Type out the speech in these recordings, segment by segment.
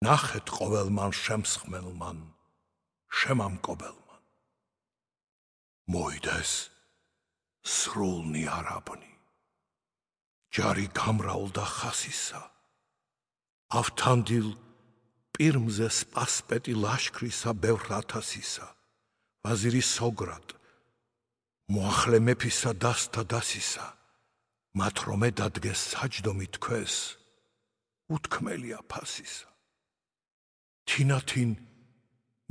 ნახეთ ყოველმან შემსხმელმან, შემამკობელმან. მოიდეს სრულნი არაბნი, ჯარი გამრავლდა ხასისა, ავთანდილ პირმზე სპასპეტი ლაშქრისა ბევრ ათასისა, ვაზირი სოგრად, მოახლე მეფისა დასთა დასისა, მათ რომ ედადგეს საჯდომი თქვეს, უთქმელია ფასისა. თინათინ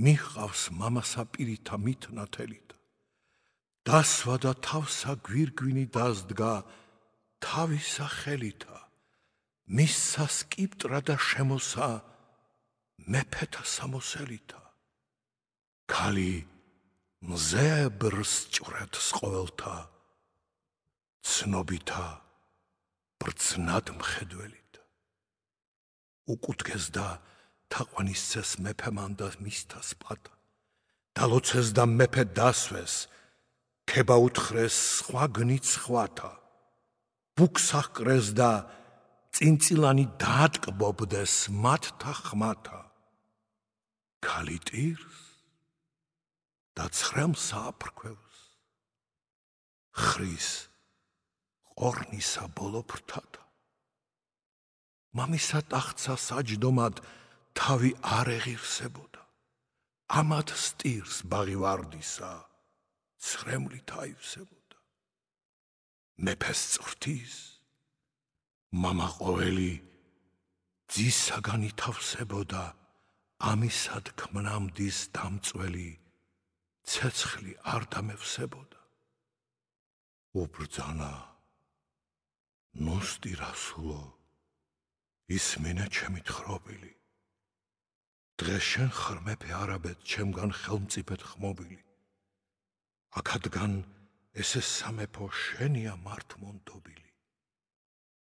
მიჰყავს მამასა პირითა მითნათელითა, დასვა და თავსა გვირგვინი დასდგა თავისა ხელითა, მისცა სკიპტრა და შემოსა მეფეთა სამოსელითა. ქალი მზებრს ჭვრეთს ყოველთა, ცნობითა ბრძნად მხედველითა. უკუდგეს და თაყვანისცეს მეფემან და მისთა სპათა, დალოცეს და მეფე დასვეს, ქება უთხრეს სხვა გნით სხვათა, ბუქს აჰკრეს და წინწილანი დაატკბობდეს მათთა ხმათა. ქალი ტირს და ცხრემს ააფრქვევს, ხრის ყორნისა ბოლო ფრთათა. მამისა ტახტსა საჯდომად თავი არ ეღირსებოდა, ამად სტირს ბაღი ვარდისა ცხრემლით აივსებოდა. მეფეს წვრთის მამა ყოველი ძისაგან ითავსებოდა, ამისად ქმნამდის დამწველი ცეცხლი არ დამევსებოდა. უბრძანა, ნუსტი რასულო, ისმინე ჩემი თხრობილი, დღეს შენ ხარ მეფე არაბეთ ჩემგან ხელმწიფედ ხმობილი, აქადგან ესე სამეფო შენია მართმონტობილი.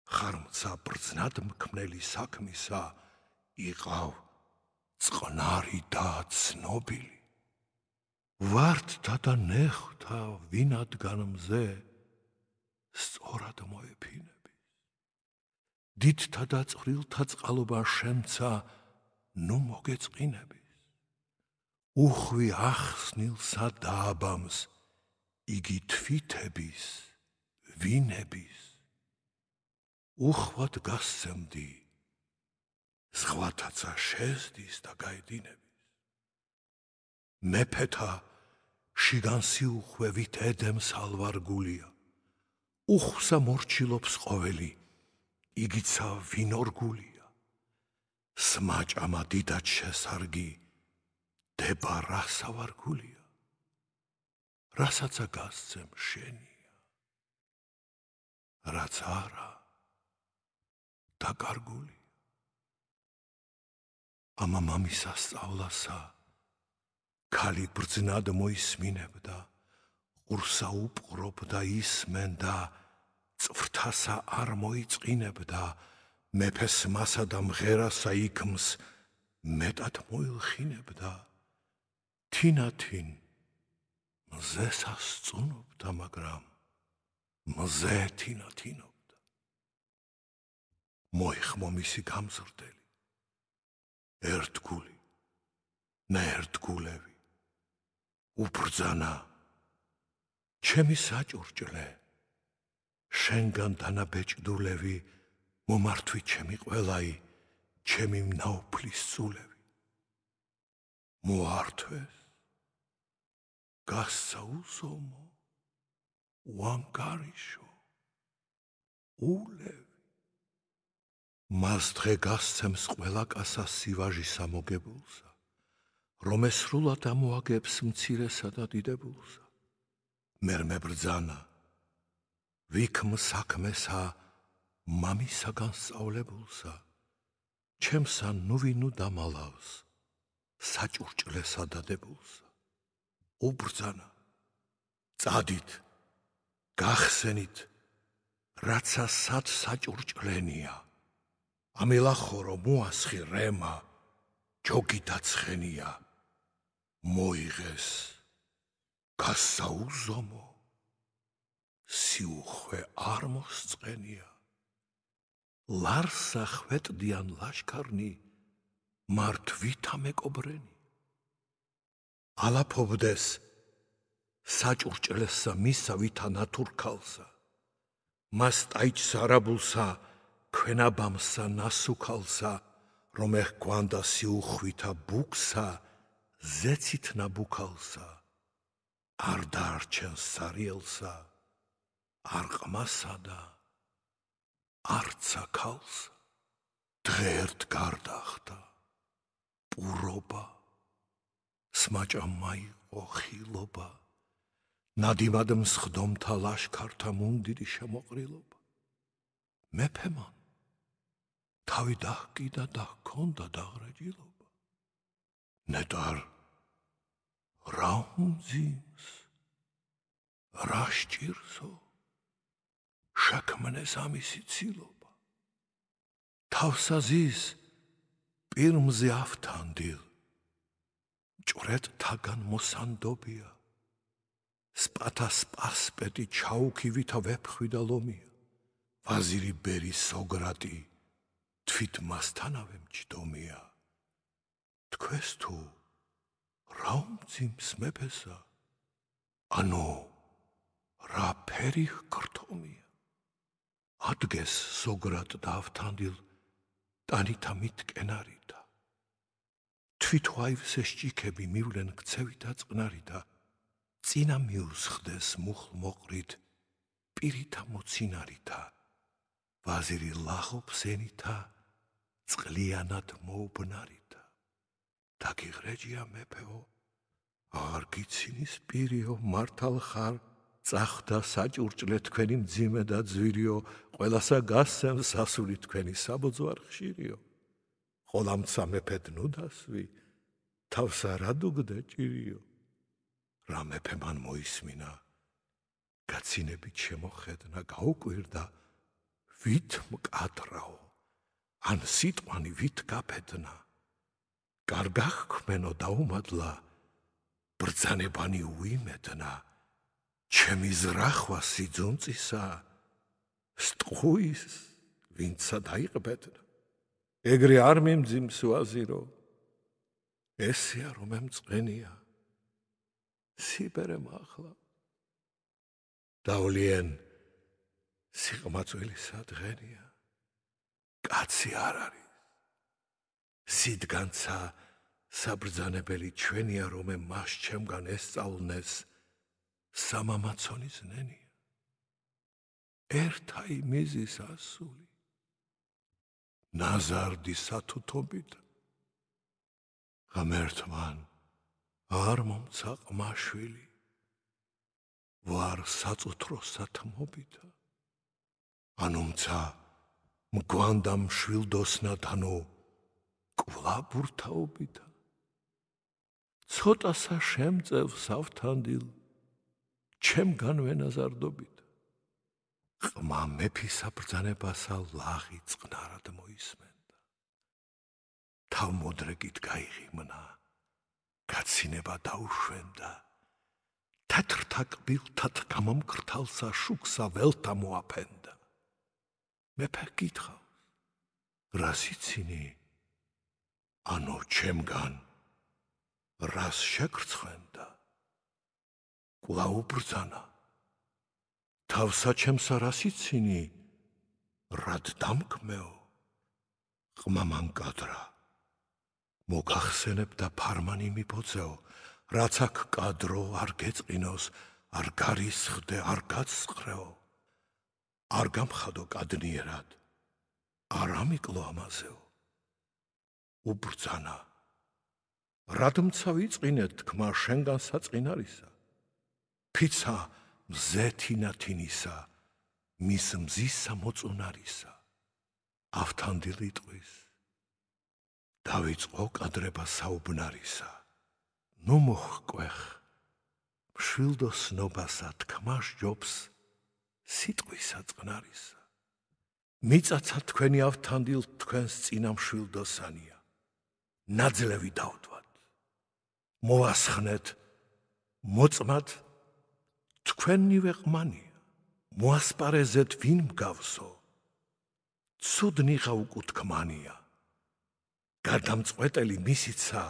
ხარმცა ბრძნად მქმნელი საქმისა იყავ წყნარი და ცნობილი. ვარდთა და ნეხვთა ვინადგან მზე სწორად მოეფინების. დიდთა და წვრილთა წყალობა შემცა ნუ მოგეწყინების. უხვი ახსნილსა დააბამს იგი თვითების, ვინების. უხვად გასცემდი, სხვათაცა შეზდის და გაედინების. მეფეთა შიგანსი უხვევით ედემს ალვარგულია, უხვსა მორჩილობს ყოველი, იგიცა ვინორგულია. სმაჭამა დიდად შესარგი, დება რასა ვარგულია, რასაცა გასცემ შენია, რაც არა დაკარგული. ამა მამისა სწავლასა ქალი ბრძნად მოისმინებდა, ყურსა უპყრობდა ისმენდა, წვრთასა არ მოიწყინებდა, მეფეს მასა და მღერასა იქმს მეტად მოილხინებდა. თინათინ მზესა სწუნობდა, მაგრამ მზე თინათინობდა. მოიხმო მისი გამზრდელი, ერთგული, ნაერთგულევი, უბრძანა, ჩემი საჭურჭლე, შენგან დანაბეჭდულევი, მომართვი ჩემი ყველაი, ჩემი მნაუფლის სულევი. მოართვეს, გასცა უზომო, უანგარიშო, ულევი. მას დღე გასცემს ყველა კასა სივაჟისა მოგებულსა, რომ ესრულად ამოაგებს მცირესა და დიდებულსა. მერმე ბრძანა, ვიქმ საქმესა მამისაგან სწავლებულსა, ჩემსა ნუვინუ დამალავს საჭურჭლესა დადებულსა. უბრძანა, წადით, გახსენით, რაცა სად საჭურჭლენია, ამილახორო მოასხი რემა, ჯოგი დაცხენია, მოიღეს გასცა უზომო, სიუხვე არ მოსწყენია. ლარსა ხვეტდიან ლაშქარნი, მართ ვითა მეკობრენი ალაფობდეს საჭურჭლესა მისა ვითა ნათურქალსა მას ტაიჩსა არაბულსა ქვენაბამსა ნასუქალსა რომეხ გვანდა სიუხვითა ბუქსა ზეცით ნაბუქალსა არ დაარჩენს სარიელსა არ ყმასა და არცა ქალსა დღე ერთ გარდახდა პურობა სმაჭა მაიყო ხილობა ნადიმად მსხდომთა ლაშქართა მუნდირი შემოყრილობა მეფემან თავი დაჰკიდა და ჰქონდა დაღრეჯილობა ნეტარ რა უმძიმს რა სჭირსო შექმნეს ამისი ცილობა თავსაზის პირმზე ავთანდილ ჭვრეტთაგან მოსანდობია სპათა სპასპეტი ჩაუქივითა ვეფხვიდა ლომია ვაზირი ბერი სოგრატი თვით მასთანავე მჯდომია თქვეს თუ რა უმძიმს მეფესა ანუ რა ფერი ჰქრთომია ადგეს სოგრატ და ავთანდილ ტანითა მიტკენარითა თვით ვაივსეს ჭიქები მივლენ ქცევითა წყნარითა წინა მიუსხდეს მუხლ მოყრით პირითა მოცინარითა ვაზირი ლაღობს ენითა წყლიანად მოუბნარითა დაგიღრეჯია მეფეო არ გიცინის პირიო მართალ ხარ წახდა საჭურჭლე თქვენი მძიმე და ძვირიო ყველასა გასცემს სასული თქვენი საბოძო არ ხშირიო ხოლამცა მეფედ ნუ დასვი თავსა რა დუგდე ჭირიო რა მეფე მან მოისმინა გაცინებით შემოხედნა გაუკვირდა ვით მკადრაო ან სიტყვანი ვით გაფედნა კარგა ჰქმენო დაუმადლა ბრძანებანი უიმედნა ჩემი ზრახვა სიძუნწისა სტყუის ვინცა დაიყბედნა ეგრე არ მიმძიმს ვაზირო ესეა რომ ემწყენია სიბერე მახლა დავლიან სიყმაწვილისა დღენია კაცი არ არის სიდგანცა საბრძანებელი ჩვენია რომ მას ჩემგან ესწავლნეს სამამაცონის ნენია ერთა იმიზის ასული ნაზარდი სათუთობით ღმერთმან არ მომცა ყმაშვილი ვარ საწუთრო სათმობითა ანუმცა მგვანდა მშვილდოსნად ანუ კვლავ ბურთაობითა ცოტასა შემწევს ავთანდილ ჩემგან ვენაზარდობით ყმა მეფისა ბრძანებასა ლაღი წყნარად მოისმენდა თავმოდრეგით გაიღიმნა გაცინება დაუშვენდა თეთრთა კბილთად გამომკრთალსა შუქსა ველთა მოაფენდა მეფე გითხავს რას იცინი ანუ ჩემგან რას შეკრცხვენდა კვლავ უბრძანა თავსა ჩემსა რას იცინი რად დამკმეო ყმა მანკადრა მოგახსენებ და ფარმანი მიბოძეო რაც აქ კადრო არ გეწყინოს არ გარისხდე არ გაცხრეო არ გამხადო კადნიერად არ ამიკლო ამაზეო უბრძანა რადმცა ვიწყინეთ თქმა შენგან საწყინარისა ფიცა მზეთინათინისა მის მზისა მოწუნარისა ავთანდილი ტყვის დავიწყო კადრება საუბნარისა ნუ მოჰკვეხ მშვილდოსნობასა თქმას ჯობს სიტყვისა წყნარისა მიწაცა თქვენი ავთანდილ თქვენს წინა მშვილდოსანია ნაძლევი დავდვათ მოასხნეთ მოწმად თქვენივე ყმანია მოასპარეზეთ ვინ მსგავსო ცუდნიღა უკუთქმანია გადამწყვეტელი მისიცა